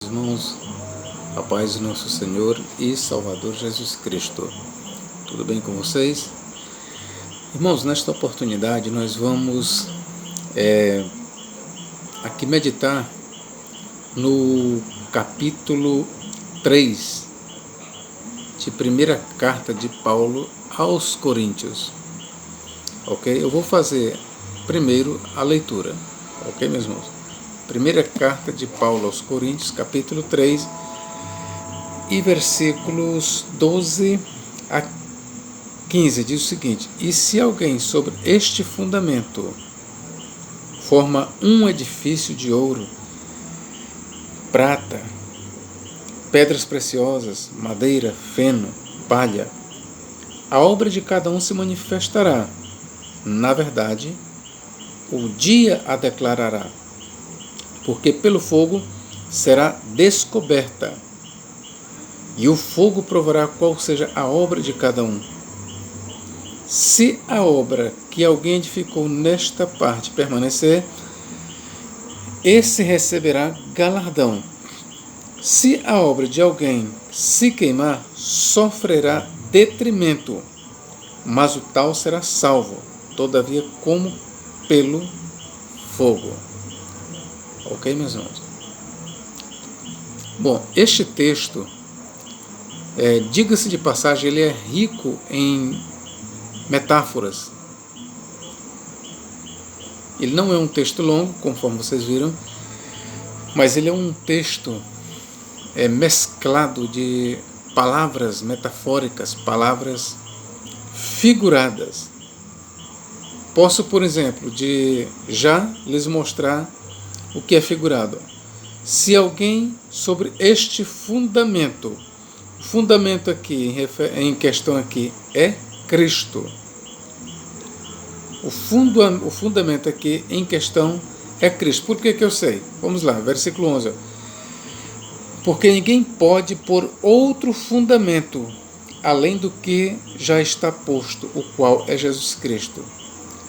Irmãos, a paz de nosso Senhor e Salvador Jesus Cristo. Tudo bem com vocês? Irmãos, nesta oportunidade nós vamos aqui meditar no capítulo 3 de primeira carta de Paulo aos Coríntios. Ok? Eu vou fazer primeiro a leitura. Ok, meus irmãos? Primeira carta de Paulo aos Coríntios, capítulo 3, e versículos 12 a 15, diz o seguinte: E se alguém sobre este fundamento forma um edifício de ouro, prata, pedras preciosas, madeira, feno, palha, a obra de cada um se manifestará. Na verdade, o dia a declarará, porque pelo fogo será descoberta, e o fogo provará qual seja a obra de cada um. Se a obra que alguém edificou nesta parte permanecer, esse receberá galardão. Se a obra de alguém se queimar, sofrerá detrimento, mas o tal será salvo, todavia como pelo fogo. Ok, meus irmãos? Bom, este texto, diga-se de passagem, ele é rico em metáforas. Ele não é um texto longo, conforme vocês viram, mas ele é um texto mesclado de palavras metafóricas, palavras figuradas. Posso, por exemplo, já lhes mostrar o que é figurado. Se alguém sobre este fundamento, o fundamento aqui em questão aqui é Cristo. O fundamento aqui em questão é Cristo. Por que eu sei? Vamos lá, versículo 11. Porque ninguém pode pôr outro fundamento além do que já está posto, o qual é Jesus Cristo.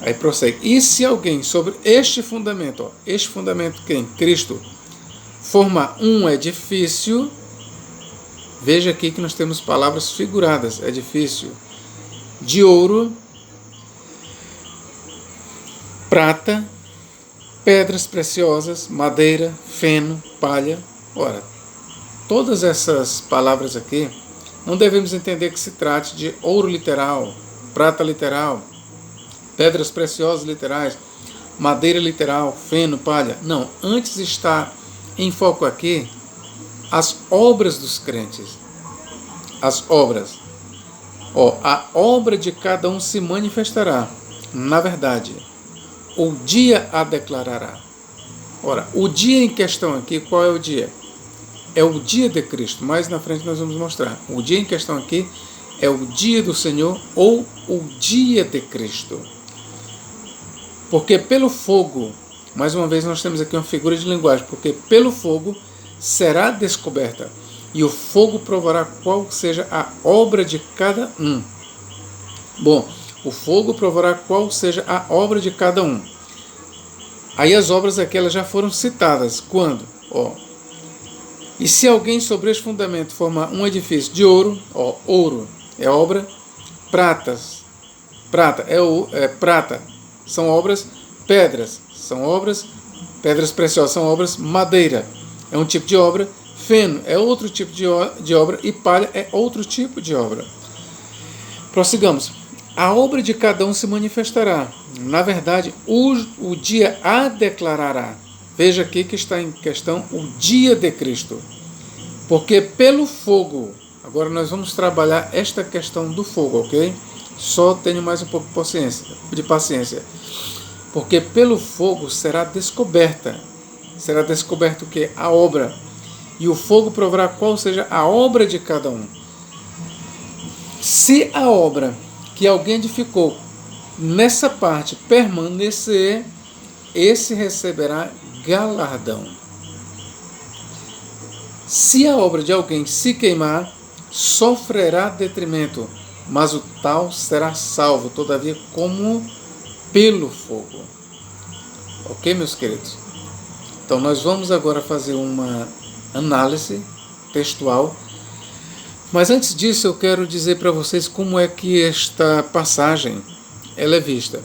Aí prossegue. E se alguém sobre este fundamento quem? Cristo, formar um edifício, veja aqui que nós temos palavras figuradas, edifício, de ouro, prata, pedras preciosas, madeira, feno, palha. Ora, todas essas palavras aqui, não devemos entender que se trate de ouro literal, prata literal, pedras preciosas literais, madeira literal, feno, palha. Não, antes está em foco aqui as obras dos crentes. As obras. A obra de cada um se manifestará. Na verdade, o dia a declarará. Ora, o dia em questão aqui, qual é o dia? É o dia de Cristo. Mais na frente nós vamos mostrar. O dia em questão aqui é o dia do Senhor ou o dia de Cristo. Porque pelo fogo, mais uma vez nós temos aqui uma figura de linguagem, porque pelo fogo será descoberta, e o fogo provará qual seja a obra de cada um. Bom, o fogo provará qual seja a obra de cada um. Aí as obras aqui elas já foram citadas. Quando? E se alguém sobre este fundamento formar um edifício de ouro, ouro é obra, prata prata, são obras, pedras são obras, pedras preciosas são obras, madeira é um tipo de obra, feno é outro tipo de obra e palha é outro tipo de obra. Prossigamos. A obra de cada um se manifestará. Na verdade, o dia a declarará. Veja aqui que está em questão o dia de Cristo. Porque pelo fogo, agora nós vamos trabalhar esta questão do fogo, ok? Só tenho mais um pouco de paciência. Porque pelo fogo será descoberta. Será descoberto o que? A obra. E o fogo provará qual seja a obra de cada um. Se a obra que alguém edificou nessa parte permanecer, esse receberá galardão. Se a obra de alguém se queimar, sofrerá detrimento, mas o tal será salvo, todavia como pelo fogo. Ok, meus queridos? Então nós vamos agora fazer uma análise textual. Mas antes disso eu quero dizer para vocês como é que esta passagem ela é vista.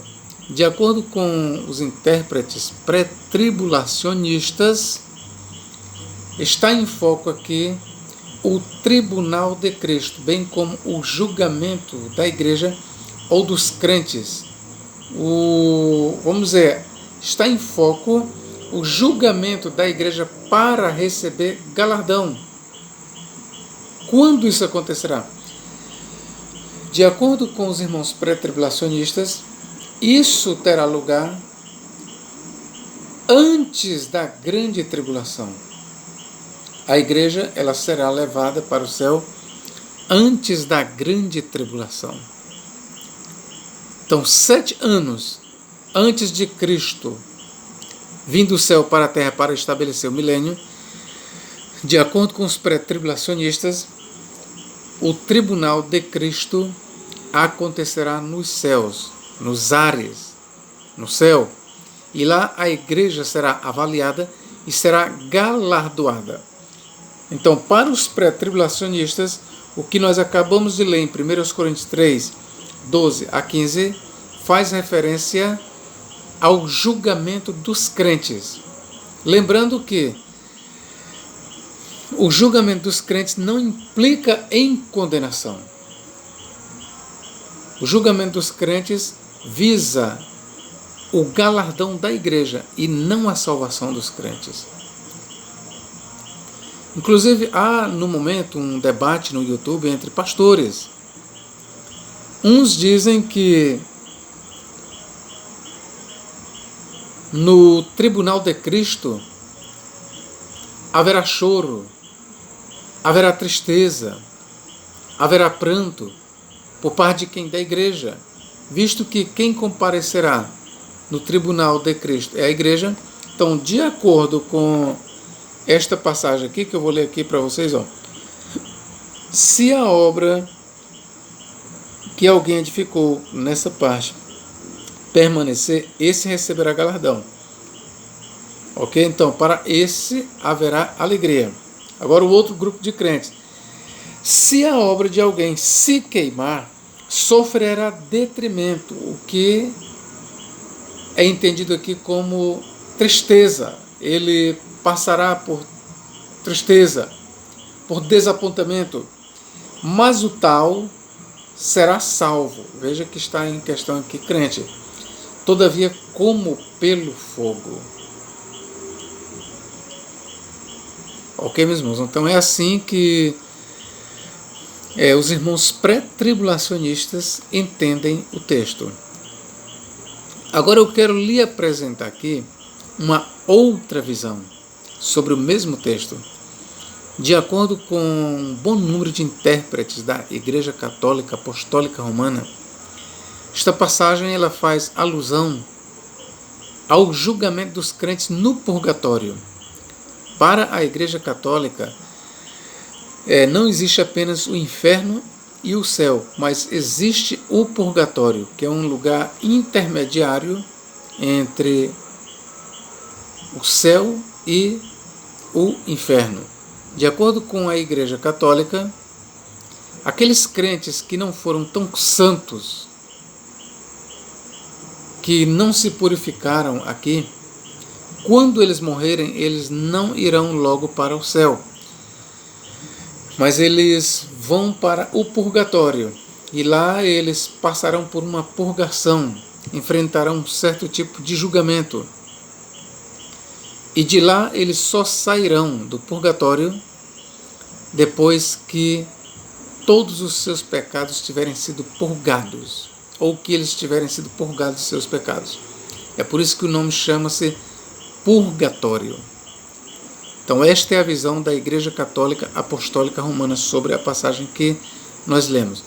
De acordo com os intérpretes pré-tribulacionistas, está em foco aqui o tribunal de Cristo, bem como o julgamento da igreja ou dos crentes. Vamos dizer, está em foco o julgamento da igreja para receber galardão. Quando isso acontecerá? De acordo com os irmãos pré-tribulacionistas, isso terá lugar antes da grande tribulação. A igreja ela será levada para o céu antes da grande tribulação. Então, 7 anos antes de Cristo vir do céu para a terra para estabelecer o milênio, de acordo com os pré-tribulacionistas, o tribunal de Cristo acontecerá nos céus, nos ares, no céu. E lá a igreja será avaliada e será galardoada. Então, para os pré-tribulacionistas, o que nós acabamos de ler em 1 Coríntios 3, 12 a 15, faz referência ao julgamento dos crentes. Lembrando que o julgamento dos crentes não implica em condenação. O julgamento dos crentes visa o galardão da igreja e não a salvação dos crentes. Inclusive, há no momento um debate no YouTube entre pastores. Uns dizem que no tribunal de Cristo haverá choro, haverá tristeza, haverá pranto por parte de quem da igreja, visto que quem comparecerá no tribunal de Cristo é a igreja. Então, de acordo com esta passagem aqui, que eu vou ler aqui para vocês, se a obra que alguém edificou nessa parte permanecer, esse receberá galardão. Ok? Então, para esse haverá alegria. Agora, o outro grupo de crentes. Se a obra de alguém se queimar, sofrerá detrimento, o que é entendido aqui como tristeza. Ele passará por tristeza, por desapontamento, mas o tal será salvo. Veja que está em questão aqui crente. Todavia, como pelo fogo. Ok, meus irmãos? Então é assim que os irmãos pré-tribulacionistas entendem o texto. Agora eu quero lhe apresentar aqui uma outra visão sobre o mesmo texto. De acordo com um bom número de intérpretes da Igreja Católica Apostólica Romana, esta passagem ela faz alusão ao julgamento dos crentes no purgatório. Para a Igreja Católica, não existe apenas o inferno e o céu, mas existe o purgatório, que é um lugar intermediário entre o céu e o inferno. De acordo com a Igreja Católica, aqueles crentes que não foram tão santos, que não se purificaram aqui, quando eles morrerem, eles não irão logo para o céu, mas eles vão para o purgatório, e lá eles passarão por uma purgação, enfrentarão um certo tipo de julgamento, e de lá eles só sairão do purgatório depois que todos os seus pecados tiverem sido purgados, ou que eles tiverem sido purgados de seus pecados. É por isso que o nome chama-se purgatório. Então esta é a visão da Igreja Católica Apostólica Romana sobre a passagem que nós lemos.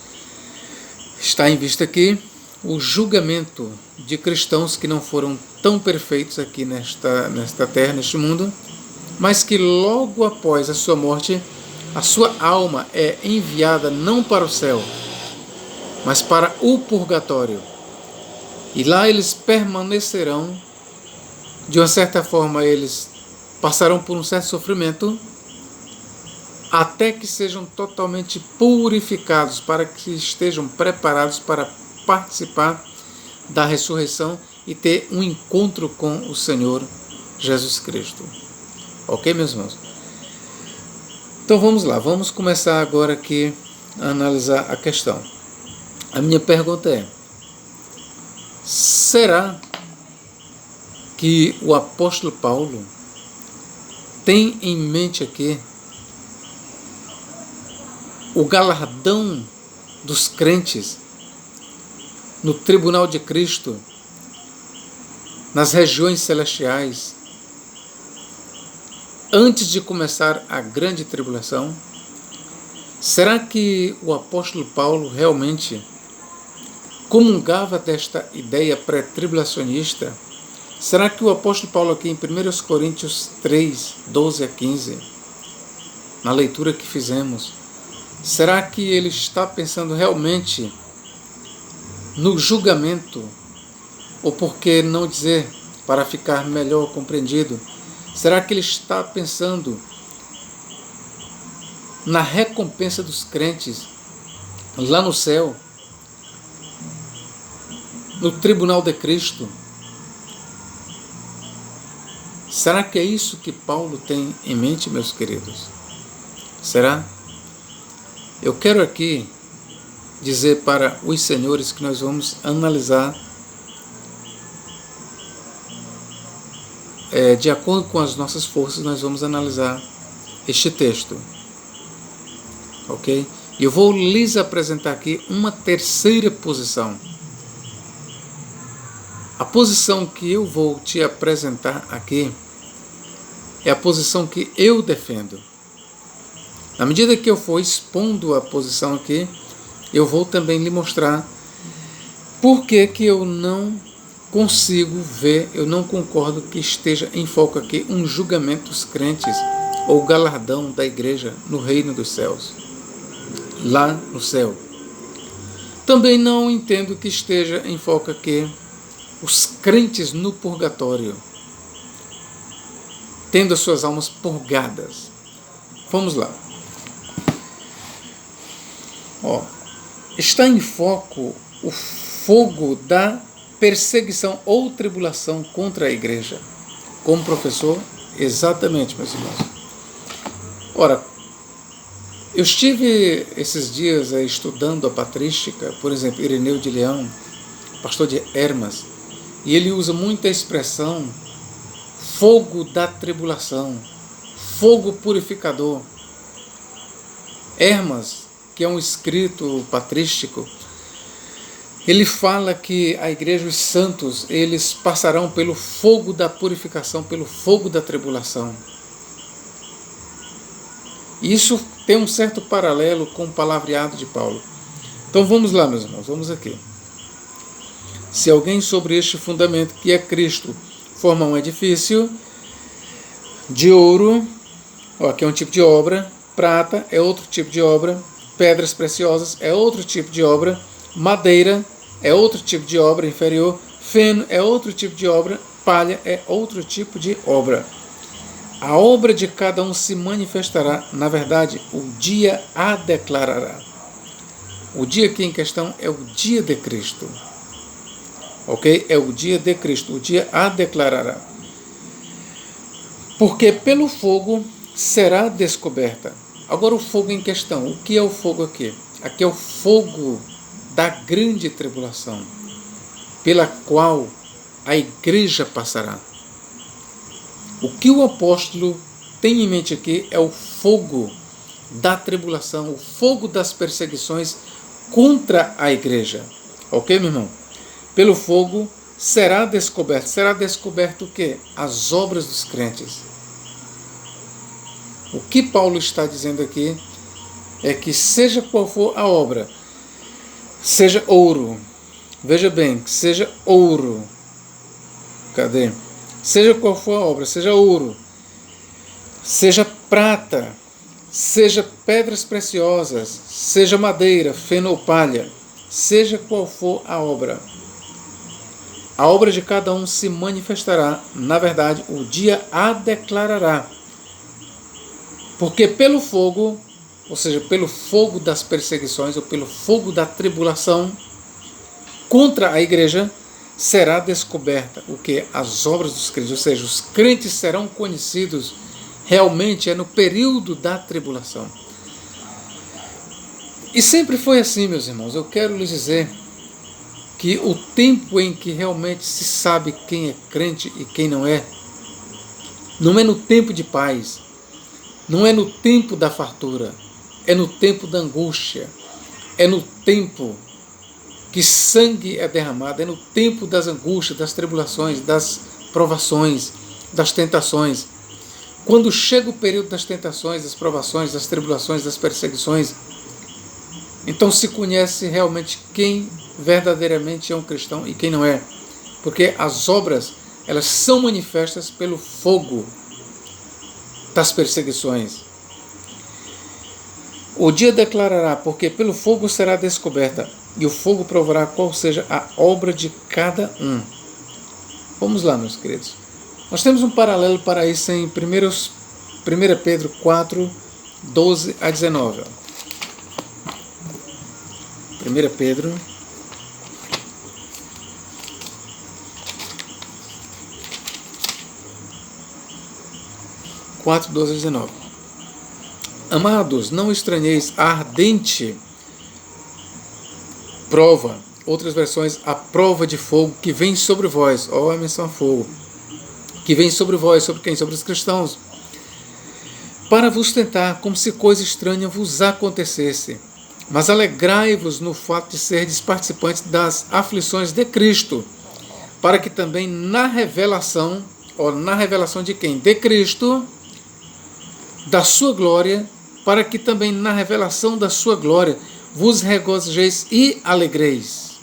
Está em vista aqui o julgamento de cristãos que não foram tão perfeitos aqui nesta terra, neste mundo, mas que logo após a sua morte, a sua alma é enviada não para o céu, mas para o purgatório. E lá eles permanecerão, de uma certa forma eles passarão por um certo sofrimento, até que sejam totalmente purificados, para que estejam preparados para participar da ressurreição e ter um encontro com o Senhor Jesus Cristo. Ok, meus irmãos? Então vamos lá, vamos começar agora aqui a analisar a questão. A minha pergunta é: será que o apóstolo Paulo tem em mente aqui o galardão dos crentes no tribunal de Cristo, nas regiões celestiais, antes de começar a grande tribulação? Será que o apóstolo Paulo realmente comungava desta ideia pré-tribulacionista? Será que o apóstolo Paulo aqui em 1 Coríntios 3, 12 a 15, na leitura que fizemos, será que ele está pensando realmente no julgamento? Ou por que não dizer, para ficar melhor compreendido, será que ele está pensando na recompensa dos crentes lá no céu, no tribunal de Cristo? Será que é isso que Paulo tem em mente, meus queridos? Será? Eu quero aqui dizer para os senhores que nós vamos analisar de acordo com as nossas forças, nós vamos analisar este texto. Ok? E eu vou lhes apresentar aqui uma terceira posição. A posição que eu vou te apresentar aqui é a posição que eu defendo. Na medida que eu for expondo a posição aqui, eu vou também lhe mostrar por que eu não consigo ver, eu não concordo que esteja em foco aqui um julgamento dos crentes ou galardão da igreja no reino dos céus, lá no céu. Também não entendo que esteja em foco aqui os crentes no purgatório, tendo as suas almas purgadas. Vamos lá. Está em foco o fogo da perseguição ou tribulação contra a igreja. Como professor, exatamente, meus irmãos. Ora, eu estive esses dias estudando a patrística, por exemplo, Ireneu de Leão, pastor de Hermas, e ele usa muito a expressão fogo da tribulação, fogo purificador. Hermas, que é um escrito patrístico, ele fala que a igreja, os santos, eles passarão pelo fogo da purificação, pelo fogo da tribulação. Isso tem um certo paralelo com o palavreado de Paulo. Então vamos lá, meus irmãos, vamos aqui. Se alguém sobre este fundamento, que é Cristo, forma um edifício de ouro, aqui é um tipo de obra, prata é outro tipo de obra, pedras preciosas é outro tipo de obra, madeira é outro tipo de obra inferior, feno é outro tipo de obra, palha é outro tipo de obra. A obra de cada um se manifestará, na verdade, o dia a declarará. O dia aqui em questão é o dia de Cristo. Ok? É o dia de Cristo, o dia a declarará. Porque pelo fogo será descoberta. Agora o fogo em questão, o que é o fogo aqui? Aqui é o fogo da grande tribulação, pela qual a igreja passará. O que o apóstolo tem em mente aqui é o fogo da tribulação, o fogo das perseguições contra a igreja. Ok, meu irmão? Pelo fogo será descoberto. Será descoberto o quê? As obras dos crentes. O que Paulo está dizendo aqui é que seja qual for a obra, seja ouro, veja bem, seja ouro, cadê? Seja qual for a obra, seja ouro, seja prata, seja pedras preciosas, seja madeira, feno ou palha, seja qual for a obra de cada um se manifestará, na verdade, o dia a declarará. Porque pelo fogo, ou seja, pelo fogo das perseguições ou pelo fogo da tribulação contra a igreja, será descoberta o que? As obras dos crentes, ou seja, os crentes serão conhecidos realmente no período da tribulação. E sempre foi assim, meus irmãos. Eu quero lhes dizer que o tempo em que realmente se sabe quem é crente e quem não é no tempo de paz, não é no tempo da fartura, é no tempo da angústia, é no tempo que sangue é derramado, é no tempo das angústias, das tribulações, das provações, das tentações. Quando chega o período das tentações, das provações, das tribulações, das perseguições, então se conhece realmente quem verdadeiramente é um cristão e quem não é. Porque as obras, elas são manifestas pelo fogo das perseguições. O dia declarará, porque pelo fogo será descoberta, e o fogo provará qual seja a obra de cada um. Vamos lá, meus queridos. Nós temos um paralelo para isso em 1 Pedro 4, 12 a 19. 1 Pedro 4, 12 a 19. Amados, não estranheis a ardente prova, outras versões, a prova de fogo que vem sobre vós, a menção a fogo, que vem sobre vós, sobre quem? Sobre os cristãos, para vos tentar, como se coisa estranha vos acontecesse. Mas alegrai-vos no fato de serdes participantes das aflições de Cristo, para que também na revelação de quem? De Cristo, da sua glória, para que também na revelação da sua glória vos regozijeis e alegreis.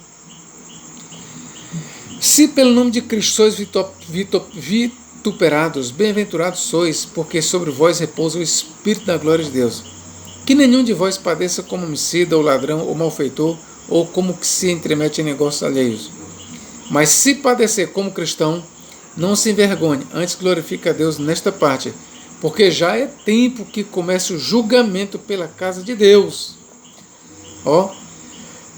Se pelo nome de Cristo sois vituperados, bem-aventurados sois, porque sobre vós repousa o Espírito da glória de Deus. Que nenhum de vós padeça como homicida, ou ladrão, ou malfeitor, ou como que se entremete em negócios alheios. Mas se padecer como cristão, não se envergonhe, antes glorifique a Deus nesta parte, porque já é tempo que comece o julgamento pela casa de Deus.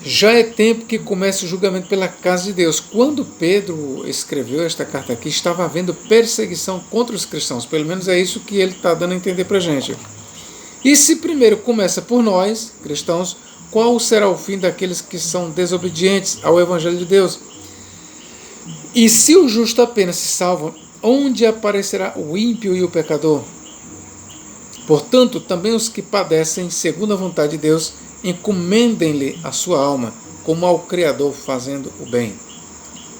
Já é tempo que comece o julgamento pela casa de Deus. Quando Pedro escreveu esta carta aqui, estava havendo perseguição contra os cristãos. Pelo menos é isso que ele está dando a entender para a gente. E se primeiro começa por nós, cristãos, qual será o fim daqueles que são desobedientes ao Evangelho de Deus? E se o justo apenas se salva, onde aparecerá o ímpio e o pecador? Portanto, também os que padecem segundo a vontade de Deus, encomendem-lhe a sua alma, como ao Criador, fazendo o bem.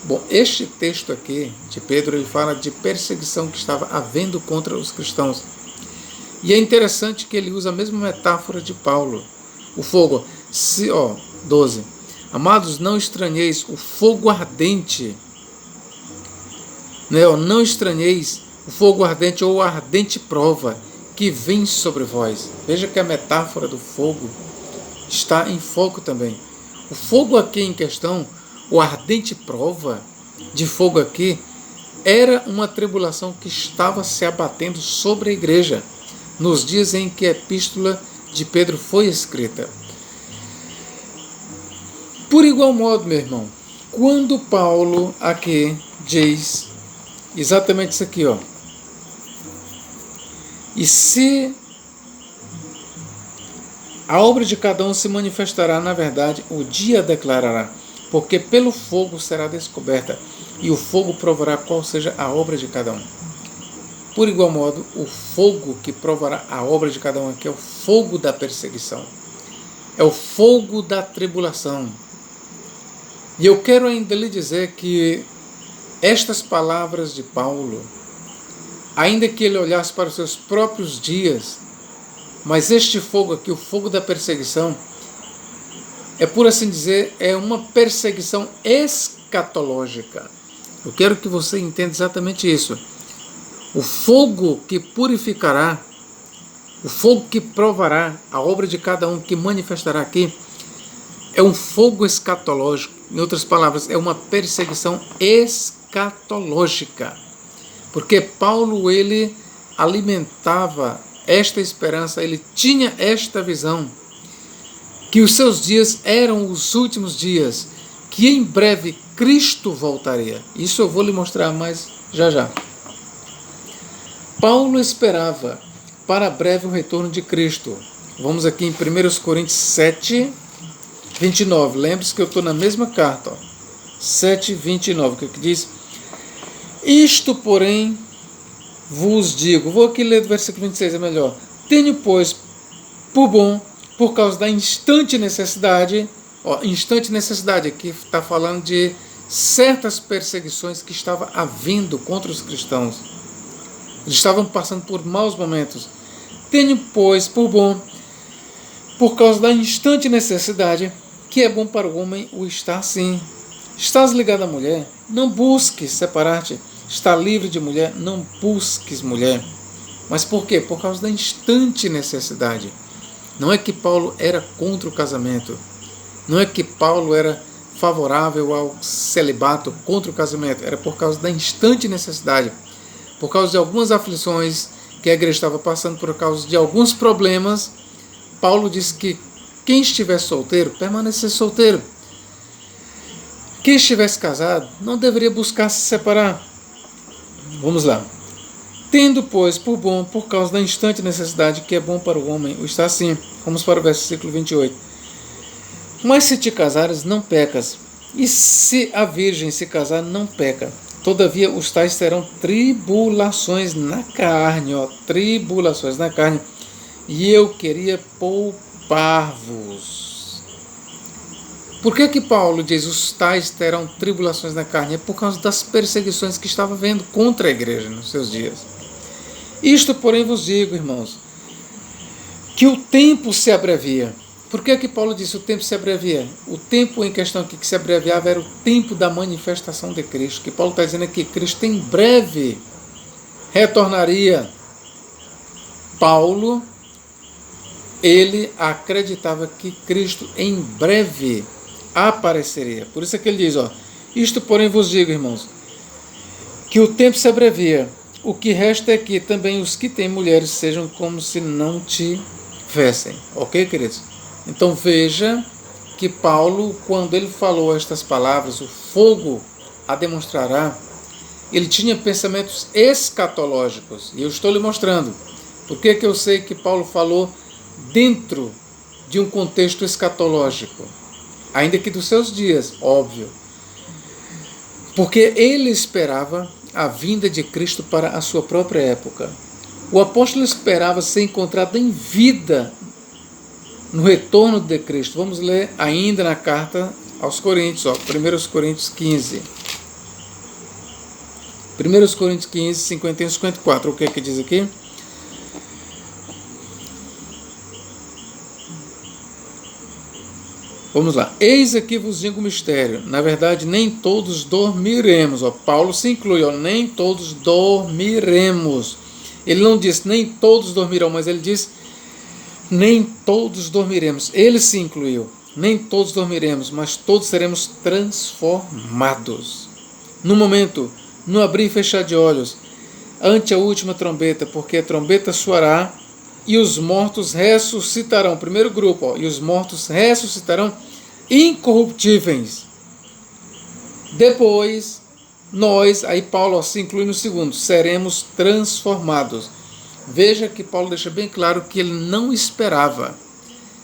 Bom, este texto aqui de Pedro, ele fala de perseguição que estava havendo contra os cristãos. E é interessante que ele usa a mesma metáfora de Paulo. O fogo, 12. Amados, não estranheis o fogo ardente. Não estranheis o fogo ardente ou a ardente prova que vem sobre vós. Veja que a metáfora do fogo está em fogo também. O fogo aqui em questão, o ardente prova de fogo aqui, era uma tribulação que estava se abatendo sobre a igreja nos dias em que a epístola de Pedro foi escrita. Por igual modo, meu irmão, quando Paulo aqui diz exatamente isso aqui, e se a obra de cada um se manifestará, na verdade, o dia declarará, porque pelo fogo será descoberta, e o fogo provará qual seja a obra de cada um. Por igual modo, o fogo que provará a obra de cada um aqui é o fogo da perseguição, é o fogo da tribulação. E eu quero ainda lhe dizer que estas palavras de Paulo, ainda que ele olhasse para os seus próprios dias, mas este fogo aqui, o fogo da perseguição, é, por assim dizer, é uma perseguição escatológica. Eu quero que você entenda exatamente isso. O fogo que purificará, o fogo que provará a obra de cada um, que manifestará aqui, é um fogo escatológico. Em outras palavras, é uma perseguição escatológica. Porque Paulo, ele alimentava esta esperança, ele tinha esta visão, que os seus dias eram os últimos dias, que em breve Cristo voltaria. Isso eu vou lhe mostrar mais já já. Paulo esperava para breve o retorno de Cristo. Vamos aqui em 1 Coríntios 7, 29. Lembre-se que eu estou na mesma carta. 7, 29, que diz: isto, porém, vos digo. Vou aqui ler do versículo 26, é melhor. Tenho, pois, por bom, por causa da instante necessidade. Instante necessidade, aqui está falando de certas perseguições que estavam havendo contra os cristãos. Eles estavam passando por maus momentos. Tenho, pois, por bom, por causa da instante necessidade, que é bom para o homem o estar assim. Estás ligado à mulher? Não busques separar-te. Está livre de mulher? Não busques mulher. Mas por quê? Por causa da instante necessidade. Não é que Paulo era contra o casamento. Não é que Paulo era favorável ao celibato, contra o casamento. Era por causa da instante necessidade. Por causa de algumas aflições que a igreja estava passando, por causa de alguns problemas, Paulo disse que quem estivesse solteiro, permanecer solteiro. Quem estivesse casado, não deveria buscar se separar. Vamos lá. Tendo, pois, por bom, por causa da instante necessidade, que é bom para o homem o estar assim. Vamos para o versículo 28. Mas se te casares, não pecas. E se a virgem se casar, não peca. Todavia, os tais terão tribulações na carne. Tribulações na carne. E eu queria poupar-vos. Por que Paulo diz os tais terão tribulações na carne? É por causa das perseguições que estava havendo contra a igreja nos seus dias. Isto, porém, vos digo, irmãos, que o tempo se abrevia. Por que Paulo disse o tempo se abrevia? O tempo em questão aqui que se abreviava era o tempo da manifestação de Cristo. Que Paulo está dizendo aqui que Cristo em breve retornaria. Paulo, ele acreditava que Cristo em breve apareceria. Por isso é que ele diz, isto porém vos digo, irmãos, que o tempo se abrevia. O que resta é que também os que têm mulheres sejam como se não tivessem. Ok, queridos? Então veja que Paulo, quando ele falou estas palavras, o fogo a demonstrará, ele tinha pensamentos escatológicos. E eu estou lhe mostrando. Por que eu sei que Paulo falou dentro de um contexto escatológico? Ainda que dos seus dias, óbvio. Porque ele esperava a vinda de Cristo para a sua própria época. O apóstolo esperava ser encontrado em vida no retorno de Cristo. Vamos ler ainda na carta aos Coríntios, 1 Coríntios 15. 1 Coríntios 15, 51 e 54. O que é que diz aqui? Vamos lá. Eis aqui vos digo um mistério. Na verdade, nem todos dormiremos. Paulo se inclui. Nem todos dormiremos. Ele não diz nem todos dormirão, mas ele diz nem todos dormiremos. Ele se incluiu. Nem todos dormiremos, mas todos seremos transformados. No momento, no abrir e fechar de olhos, ante a última trombeta, porque a trombeta soará e os mortos ressuscitarão. Primeiro grupo, e os mortos ressuscitarão incorruptíveis. Depois, nós, aí Paulo se inclui no segundo, seremos transformados. Veja que Paulo deixa bem claro que ele não esperava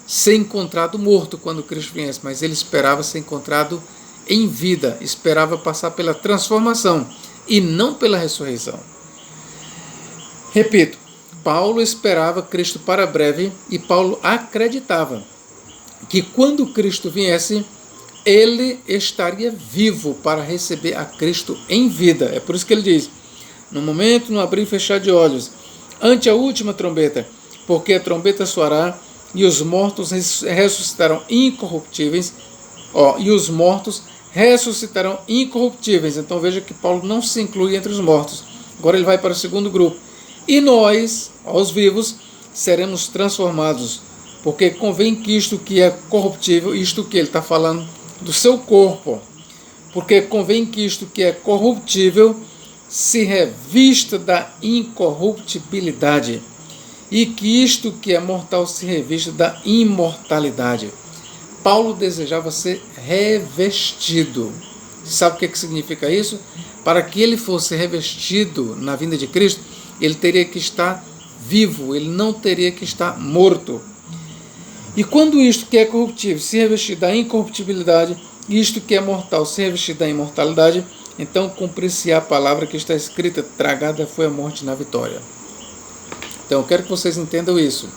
ser encontrado morto quando Cristo viesse, mas ele esperava ser encontrado em vida, esperava passar pela transformação e não pela ressurreição. Repito, Paulo esperava Cristo para breve e Paulo acreditava que quando Cristo viesse, ele estaria vivo para receber a Cristo em vida. É por isso que ele diz, no momento, no abrir e fechar de olhos, ante a última trombeta, porque a trombeta soará e os mortos ressuscitarão incorruptíveis. E os mortos ressuscitarão incorruptíveis. Então veja que Paulo não se inclui entre os mortos. Agora ele vai para o segundo grupo. E nós, os vivos, seremos transformados, porque convém que isto que é corruptível, isto que ele está falando do seu corpo, porque convém que isto que é corruptível se revista da incorruptibilidade, e que isto que é mortal se revista da imortalidade. Paulo desejava ser revestido. Sabe o que significa isso? Para que ele fosse revestido na vinda de Cristo, ele teria que estar vivo, ele não teria que estar morto. E quando isto que é corruptível se revestir da incorruptibilidade, e isto que é mortal se revestir da imortalidade, então cumprir-se-á a palavra que está escrita: tragada foi a morte na vitória. Então eu quero que vocês entendam isso.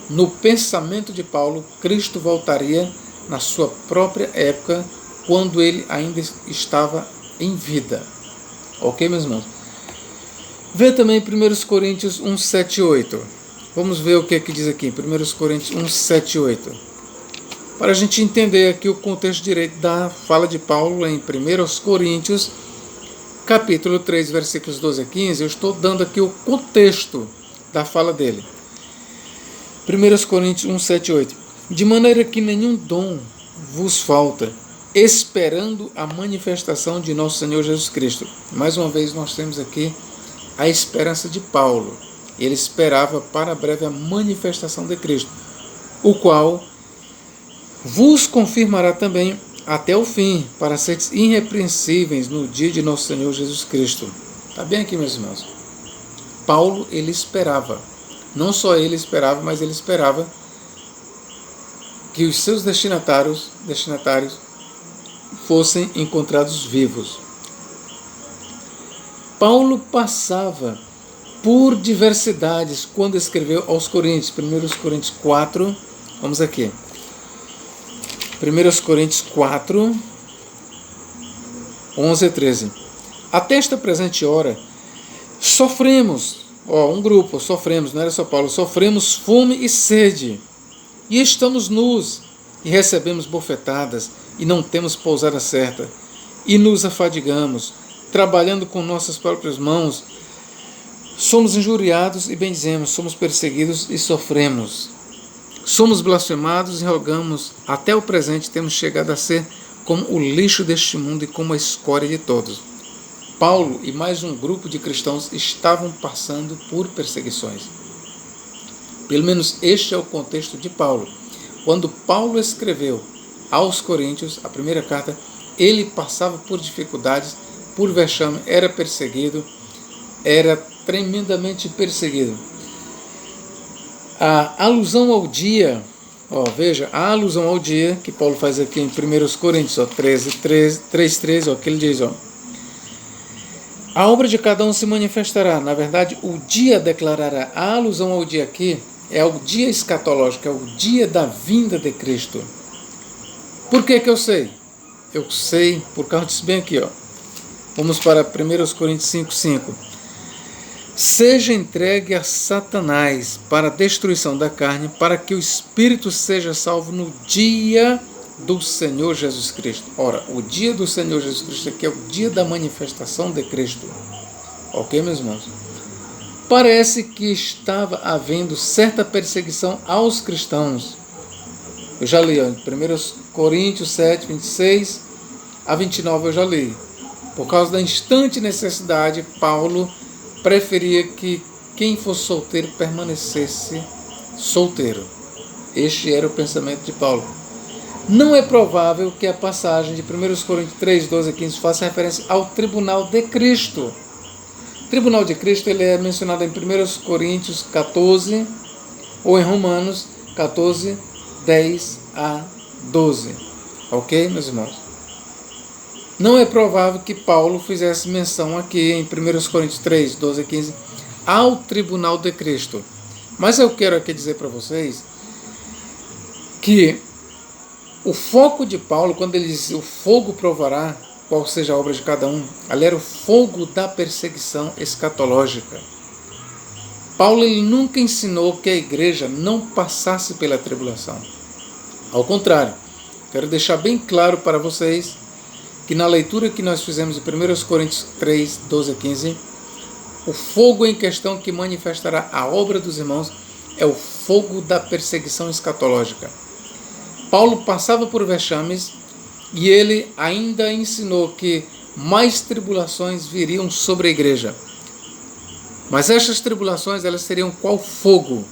No pensamento de Paulo, Cristo voltaria na sua própria época, quando ele ainda estava em vida. Ok, meus irmãos? Vê também 1 Coríntios 1, 7 e 8. Vamos ver o que é que diz aqui, 1 Coríntios 1, 7 e 8. Para a gente entender aqui o contexto direito da fala de Paulo em 1 Coríntios, capítulo 3, versículos 12 a 15, eu estou dando aqui o contexto da fala dele. 1 Coríntios 1, 7 e 8. De maneira que nenhum dom vos falta, esperando a manifestação de nosso Senhor Jesus Cristo. Mais uma vez nós temos aqui a esperança de Paulo. Ele esperava para breve a manifestação de Cristo, o qual vos confirmará também até o fim, para seres irrepreensíveis no dia de nosso Senhor Jesus Cristo. Está bem aqui, meus irmãos? Paulo, ele esperava. Não só ele esperava, mas ele esperava que os seus destinatários fossem encontrados vivos. Paulo passava por diversidades quando escreveu aos Coríntios. 1 Coríntios 4, vamos aqui. 1 Coríntios 4, 11 a 13. Até esta presente hora, sofremos, um grupo, sofremos, não era só Paulo, sofremos fome e sede, e estamos nus, e recebemos bofetadas, e não temos pousada certa, e nos afadigamos, trabalhando com nossas próprias mãos, somos injuriados e bendizemos, somos perseguidos e sofremos. Somos blasfemados e rogamos, até o presente temos chegado a ser como o lixo deste mundo e como a escória de todos. Paulo e mais um grupo de cristãos estavam passando por perseguições. Pelo menos este é o contexto de Paulo. Quando Paulo escreveu aos Coríntios, a primeira carta, ele passava por dificuldades, por vexame, era perseguido, era tremendamente perseguido. A alusão ao dia, veja, a alusão ao dia que Paulo faz aqui em 1 Coríntios 3:13, que ele diz, a obra de cada um se manifestará, na verdade o dia declarará. A alusão ao dia aqui é o dia escatológico, é o dia da vinda de Cristo. Por que eu sei? Eu sei por causa disso bem aqui, Vamos para 1 Coríntios 5:5. Seja entregue a Satanás para a destruição da carne, para que o espírito seja salvo no dia do Senhor Jesus Cristo. Ora, o dia do Senhor Jesus Cristo aqui é o dia da manifestação de Cristo. Ok, meus irmãos? Parece que estava havendo certa perseguição aos cristãos. Eu já li, 1 Coríntios 7, 26 a 29 eu já li. Por causa da instante necessidade, Paulo preferia que quem fosse solteiro permanecesse solteiro. Este era o pensamento de Paulo. Não é provável que a passagem de 1 Coríntios 3, 12 a 15 faça referência ao tribunal de Cristo. O tribunal de Cristo ele é mencionado em 1 Coríntios 14 ou em Romanos 14, 10 a 12. Ok, meus irmãos? Não é provável que Paulo fizesse menção aqui em 1 Coríntios 3, 12 a 15 ao tribunal de Cristo. Mas eu quero aqui dizer para vocês que o foco de Paulo, quando ele diz o fogo provará qual seja a obra de cada um, ali era o fogo da perseguição escatológica. Paulo ele nunca ensinou que a igreja não passasse pela tribulação. Ao contrário, quero deixar bem claro para vocês que na leitura que nós fizemos em 1 Coríntios 3, 12 a 15, o fogo em questão que manifestará a obra dos irmãos é o fogo da perseguição escatológica. Paulo passava por vexames e ele ainda ensinou que mais tribulações viriam sobre a igreja. Mas estas tribulações, elas seriam qual fogo.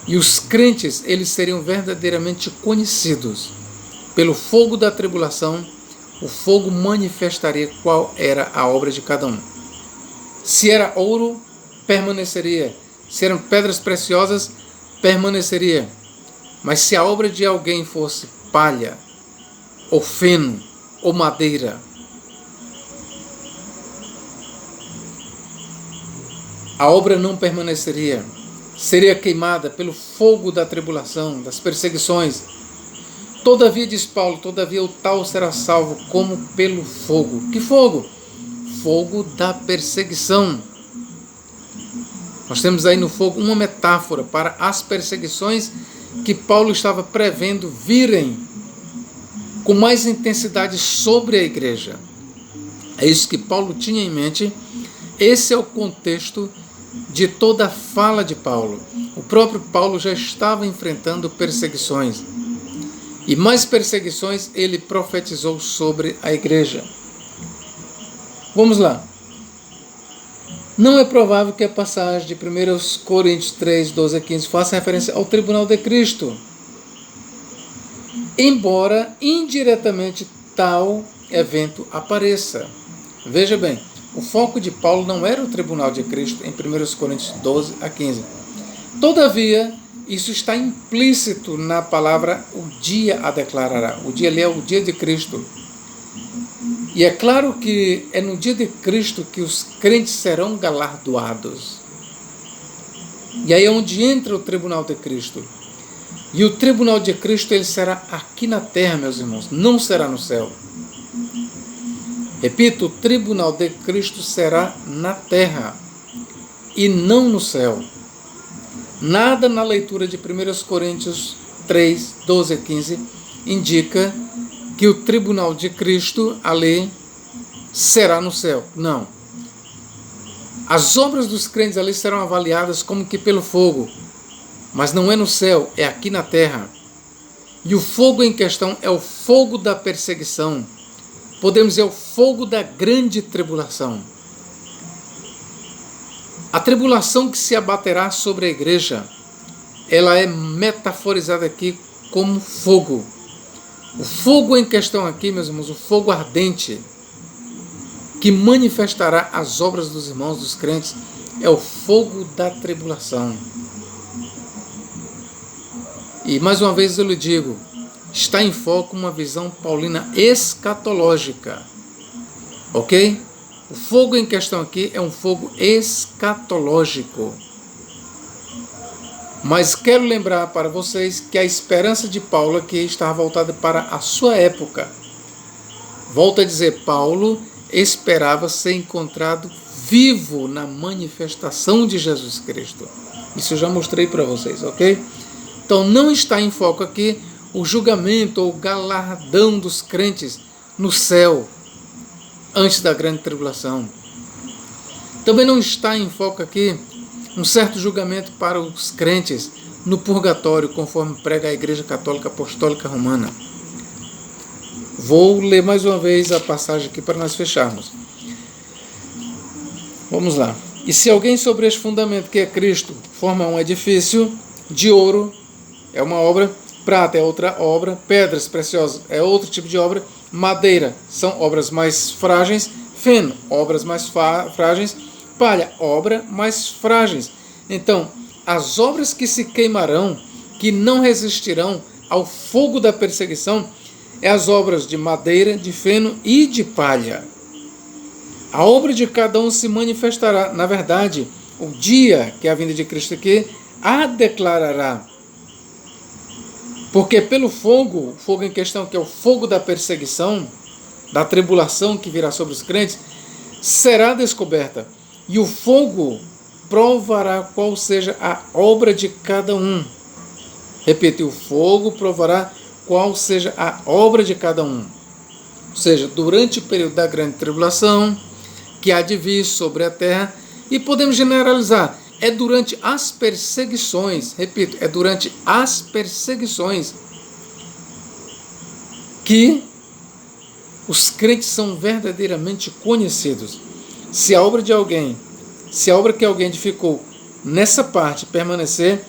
E os crentes, eles seriam verdadeiramente conhecidos. Pelo fogo da tribulação, o fogo manifestaria qual era a obra de cada um. Se era ouro, permaneceria. Se eram pedras preciosas, permaneceria. Mas se a obra de alguém fosse palha, ou feno, ou madeira, a obra não permaneceria. Seria queimada pelo fogo da tribulação, das perseguições. Todavia, diz Paulo, todavia o tal será salvo como pelo fogo. Que fogo? Fogo da perseguição. Nós temos aí no fogo uma metáfora para as perseguições que Paulo estava prevendo virem com mais intensidade sobre a igreja. É isso que Paulo tinha em mente. Esse é o contexto de toda a fala de Paulo. O próprio Paulo já estava enfrentando perseguições. E mais perseguições ele profetizou sobre a igreja. Vamos lá. Não é provável que a passagem de 1 Coríntios 3, 12 a 15 faça referência ao tribunal de Cristo, embora indiretamente tal evento apareça. Veja bem, o foco de Paulo não era o tribunal de Cristo em 1 Coríntios 12 a 15. Todavia, isso está implícito na palavra o dia a declarará. O dia ali é o dia de Cristo. E é claro que é no dia de Cristo que os crentes serão galardoados. E aí é onde entra o tribunal de Cristo. E o tribunal de Cristo ele será aqui na terra, meus irmãos, não será no céu. Repito, o tribunal de Cristo será na terra e não no céu. Nada na leitura de 1 Coríntios 3, 12 a 15 indica que o tribunal de Cristo ali será no céu. Não. As obras dos crentes ali serão avaliadas como que pelo fogo, mas não é no céu, é aqui na terra. E o fogo em questão é o fogo da perseguição. Podemos dizer, o fogo da grande tribulação. A tribulação que se abaterá sobre a igreja, ela é metaforizada aqui como fogo. O fogo em questão aqui, meus irmãos, o fogo ardente, que manifestará as obras dos irmãos, dos crentes, é o fogo da tribulação. E mais uma vez eu lhe digo, está em foco uma visão paulina escatológica. Ok? O fogo em questão aqui é um fogo escatológico. Mas quero lembrar para vocês que a esperança de Paulo aqui está voltada para a sua época. Volto a dizer, Paulo esperava ser encontrado vivo na manifestação de Jesus Cristo. Isso eu já mostrei para vocês, ok? Então não está em foco aqui o julgamento ou o galardão dos crentes no céu, antes da grande tribulação. Também não está em foco aqui um certo julgamento para os crentes no purgatório, conforme prega a Igreja Católica Apostólica Romana. Vou ler mais uma vez a passagem aqui para nós fecharmos. Vamos lá. E se alguém sobre este fundamento, que é Cristo, forma um edifício de ouro, é uma obra, prata é outra obra, pedras preciosas é outro tipo de obra, madeira são obras mais frágeis, feno, obras mais frágeis, palha, obra mais frágeis. Então, as obras que se queimarão, que não resistirão ao fogo da perseguição, é as obras de madeira, de feno e de palha. A obra de cada um se manifestará. Na verdade, o dia que é a vinda de Cristo aqui, a declarará. Porque pelo fogo, o fogo em questão, que é o fogo da perseguição, da tribulação que virá sobre os crentes, será descoberta. E o fogo provará qual seja a obra de cada um. Repito, o fogo provará qual seja a obra de cada um. Ou seja, durante o período da grande tribulação, que há de vir sobre a terra, e podemos generalizar, é durante as perseguições, repito, é durante as perseguições que os crentes são verdadeiramente conhecidos. Se a obra de alguém Se a obra que alguém edificou nessa parte permanecer,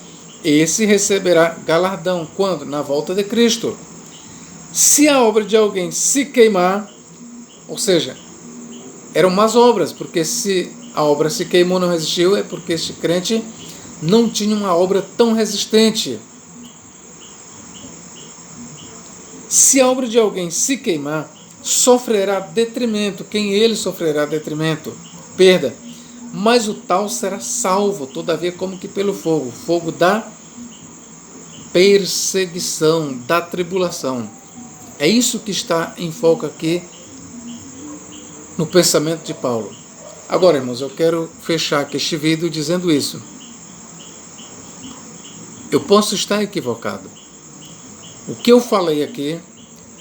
esse receberá galardão. Quando? Na volta de Cristo. Se a obra de alguém se queimar, ou seja, eram más obras, porque se a obra se queimou, não resistiu, é porque este crente não tinha uma obra tão resistente. Se a obra de alguém se queimar, sofrerá detrimento. Quem ele sofrerá detrimento? Perda. Mas o tal será salvo, todavia, como que pelo fogo. Fogo da perseguição, da tribulação. É isso que está em foco aqui no pensamento de Paulo. Agora, irmãos, eu quero fechar aqui este vídeo dizendo isso. Eu posso estar equivocado. O que eu falei aqui,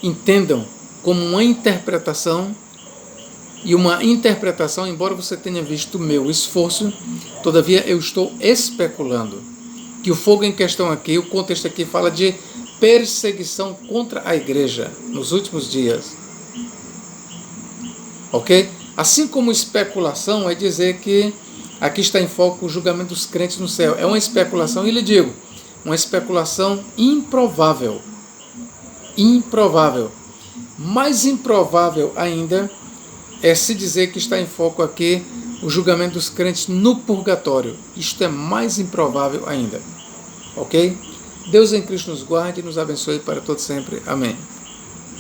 entendam como uma interpretação, e uma interpretação, embora você tenha visto o meu esforço, todavia eu estou especulando que o fogo em questão aqui, o contexto aqui fala de perseguição contra a igreja nos últimos dias. Ok? Assim como especulação é dizer que aqui está em foco o julgamento dos crentes no céu. É uma especulação, e lhe digo, uma especulação improvável. Improvável. Mais improvável ainda é se dizer que está em foco aqui o julgamento dos crentes no purgatório. Isto é mais improvável ainda. Ok? Deus em Cristo nos guarde e nos abençoe para todo sempre. Amém.